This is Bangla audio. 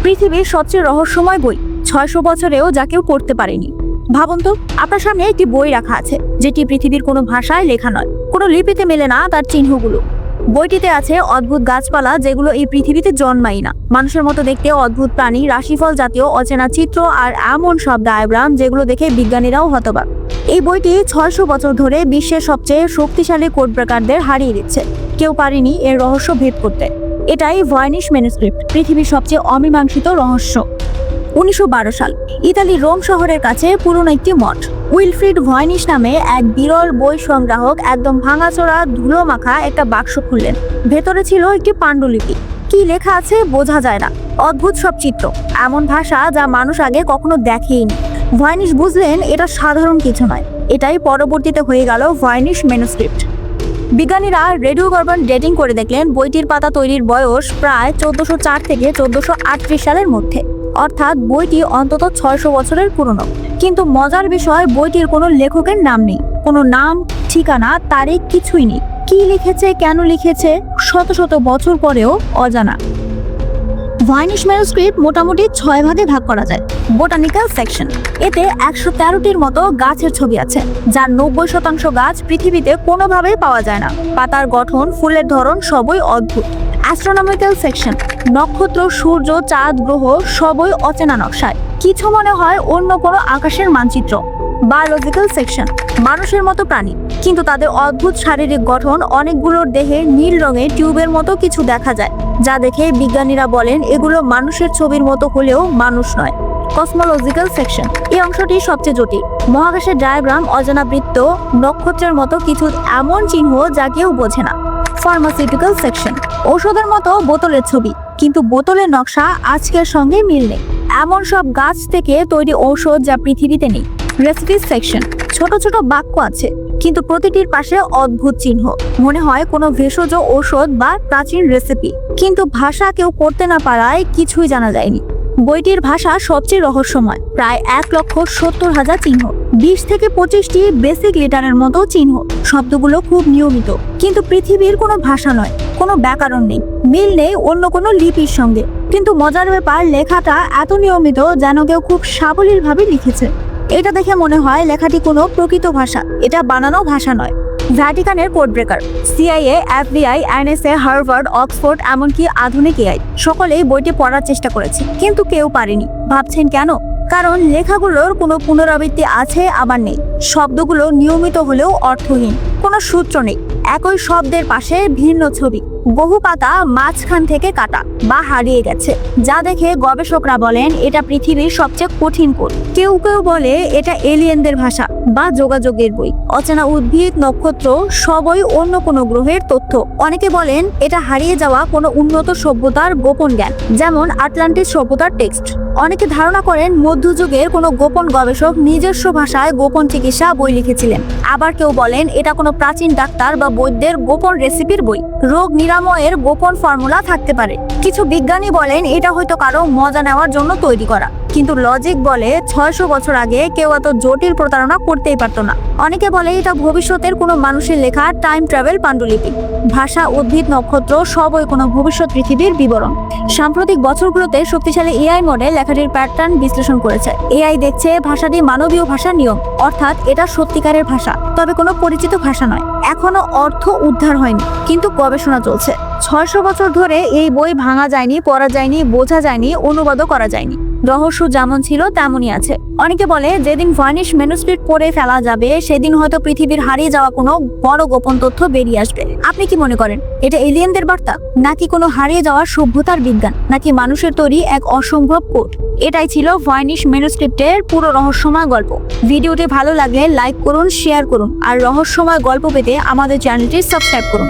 পৃথিবীর সবচেয়ে রহস্যময় বই ৬০০ বছরেও যা কেউ পড়তে পারেনি। ভাবুন তো, আপনার সামনে একটি বই রাখা আছে যেটি পৃথিবীর কোনো ভাষায় লেখা নয়, কোনো লিপিতে মেলে না তার চিহ্নগুলো। বইটিতে আছে অদ্ভুত গাছপালা যেগুলো এই পৃথিবীতে জন্মাই না, মানুষের মতো দেখতে অদ্ভুত প্রাণী, রাশিফল জাতীয় অচেনা চিত্র আর এমন সব ডায়াগ্রাম যেগুলো দেখে বিজ্ঞানীরাও হতবাক। এই বইটি ৬০০ বছর ধরে বিশ্বের সবচেয়ে শক্তিশালী কোড ব্রেকারদের হারিয়ে দিচ্ছে। কেউ পারেনি এর রহস্য ভেদ করতে। এটাই ভয়েনিশ ম্যানুস্ক্রিপ্ট, পৃথিবীর সবচেয়ে অমীমাংসিত রহস্য। ১৯১২ সাল ইতালির রোম শহরের কাছে পুরনো একটি মঠ। উইলফ্রিড ভয়েনিশ নামে এক বিরল বই সংগ্রাহক একদম ভাঙাচোরা ধুলো মাখা একটা বাক্স খুললেন। ভেতরে ছিল একটি পাণ্ডুলিপি। কি লেখা আছে বোঝা যায় না, অদ্ভুত সব চিত্র, এমন ভাষা যা মানুষ আগে কখনো দেখেইনি। ভয়েনিশ বুঝলেন এটা সাধারণ কিছু নয়, এটাই পরবর্তীতে হয়ে গেল ভয়েনিশ ম্যানুস্ক্রিপ্ট। বিজ্ঞানীরা রেডিও কার্বন ডেটিং করে দেখলেন বইটির পাতা তৈরির বয়স প্রায় ১৪০৪ থেকে ১৪৩৮ সালের মধ্যে, অর্থাৎ বইটি অন্তত ৬০০ বছরের পুরনো। কিন্তু মজার বিষয়, বইটির কোনো লেখকের নাম নেই, কোনো নাম, ঠিকানা, তারিখ কিছুই নেই। কি লিখেছে, কেন লিখেছে, শত শত বছর পরেও অজানা। ভয়েনিশ ম্যানুস্ক্রিপ্ট মোটামুটি ৬ ভাগে ভাগ করা যায়। বোটানিক্যাল সেকশন, এতে ১১৩টির মতো গাছের ছবি আছে, যার ৯০% গাছ পৃথিবীতে কোনোভাবেই পাওয়া যায় না। পাতার গঠন, ফুলের ধরন সবই অদ্ভুত। অ্যাস্ট্রোনমিক্যাল সেকশন, নক্ষত্র, সূর্য, চাঁদ, গ্রহ সবই অচেনা নকশায়, কিছু মনে হয় অন্য কোনো আকাশের মানচিত্র। বায়োলজিক্যাল সেকশন, মানুষের মতো প্রাণী, কিন্তু তাদের অদ্ভুত শারীরিক গঠন, অনেকগুলোর দেহে নীল রঙের টিউবের মতো কিছু দেখা যায়, যা দেখে বিজ্ঞানীরা বলেন এগুলো মানুষের ছবির মতো হলেও মানুষ নয়। কসমোলজিক্যাল সেকশন, এই অংশটি সবচেয়ে জটিল। মহাকাশের ডায়াগ্রাম, অজানা বৃত্ত, নক্ষত্রের মতো কিছু এমন চিহ্ন যা কেউ বোঝে না। ফার্মাসিউটিক্যাল সেকশন, ঔষধের মতো বোতলের ছবি, কিন্তু বোতলের নকশা আজকের সঙ্গে মিল নেই, এমন সব গাছ থেকে তৈরি ঔষধ যা পৃথিবীতে নেই। রেসিপি সেকশন, ছোট ছোট বাক্য আছে, কিন্তু প্রতিটির পাশে অদ্ভুত চিহ্ন, মনে হয় কোনো ভেষজ ঔষধ বা প্রাচীন রেসিপি, কিন্তু ভাষা কেউ পড়তে না পারায় কিছুই জানা যায়নি। বইটির ভাষা সবচেয়ে রহস্যময়, প্রায় ১,৭০,০০০ চিহ্ন, ২০ থেকে ২৫টি বেসিক লেটারের মতো চিহ্ন। শব্দগুলো খুব নিয়মিত, কিন্তু পৃথিবীর কোনো ভাষা নয়, কোনো ব্যাকরণ নেই, মিল নেই অন্য কোনো লিপির সঙ্গে। কিন্তু মজার ব্যাপার, লেখাটা এত নিয়মিত যেন কেউ খুব সাবলীলভাবে লিখেছে। এটা দেখে মনে হয় লেখাটি কোনো প্রকৃত ভাষা, এটা বানানো ভাষা নয়। ভ্যাটিকানের code breaker, CIA, FBI, NSA, Harvard, Oxford, এমনকি আধুনিক AI সকলেই বইটি পড়ার চেষ্টা করেছে, কিন্তু কেউ পারেনি। ভাবছেন কেন? কারণ লেখাগুলোর কোনো পুনরাবৃত্তি আছে আবার নেই, শব্দগুলো নিয়মিত হলেও অর্থহীন, কোনো সূত্র নেই, একই শব্দের পাশে ভিন্ন ছবি, বহু পাতা মাঝখান থেকে কাটা বা হারিয়ে গেছে, যা দেখে গবেষকরা বলেন এটা পৃথিবীর সবচেয়ে কঠিন কোড। কেউ কেউ বলে এটা এলিয়েনদের ভাষা বা যোগাযোগের বই। অচেনা উদ্ভিদ, নক্ষত্র সবই অন্য কোনো গ্রহের তথ্য। অনেকে বলেন এটা হারিয়ে যাওয়া কোনো উন্নত সভ্যতার গোপন জ্ঞান, যেমন আটলান্টিস সভ্যতার টেক্সট। অনেকে ধারণা করেন মধ্যযুগের কোনো গোপন গবেষক নিজস্ব ভাষায় গোপন চিকিৎসা বই লিখেছিলেন। আবার কেউ বলেন এটা কোনো প্রাচীন ডাক্তার বা বৈদ্যের গোপন রেসিপির বই, রোগ নিরাময়ের গোপন ফর্মুলা থাকতে পারে। কিছু বিজ্ঞানী বলেন এটা হয়তো কারো মজা নেওয়ার জন্য তৈরি করা, কিন্তু লজিক বলে ৬০০ বছর আগে কেউ এত জটিল প্রতারণা করতেই পারত না। অনেকে বলে এটা ভবিষ্যতের কোনো মানুষের লেখা টাইম ট্রাভেল পাণ্ডুলিপি। ভাষা, উদ্ভিদ, নক্ষত্র সবই কোনো ভবিষ্যৎ পৃথিবীর বিবরণ। সাম্প্রতিক বছরগুলোতে শক্তিশালী AI মডেল লেখাটির প্যাটার্ন বিশ্লেষণ করেছে। AI দেখছে ভাষাটি মানবীয় ভাষার নিয়ম, অর্থাৎ এটা সত্যিকারের ভাষা, তবে কোনো পরিচিত ভাষা নয়। এখনো অর্থ উদ্ধার হয়নি, কিন্তু গবেষণা চলছে। ৬০০ বছর ধরে এই বই ভাঙা যায়নি, পড়া যায়নি, বোঝা যায়নি, অনুবাদও করা যায়নি। রহস্য যেমন ছিল তেমনই আছে। অনেকে বলে যেদিন ভয়েনিশ ম্যানুস্ক্রিপ্ট পড়ে ফেলা যাবে সেদিন হয়তো পৃথিবীর হারিয়ে যাওয়া কোনো বড় গোপন তথ্য বেরিয়ে আসবে। আপনি কি মনে করেন, এটা এলিয়েনদের বার্তা, নাকি কোনো হারিয়ে যাওয়া সভ্যতার বিজ্ঞান, নাকি মানুষের তৈরি এক অসম্ভব কোড? এটাই ছিল ভয়েনিশ ম্যানুস্ক্রিপ্টের পুরো রহস্যময় গল্প। ভিডিওটি ভালো লাগলে লাইক করুন, শেয়ার করুন, আর রহস্যময় গল্প পেতে আমাদের চ্যানেলটি সাবস্ক্রাইব করুন।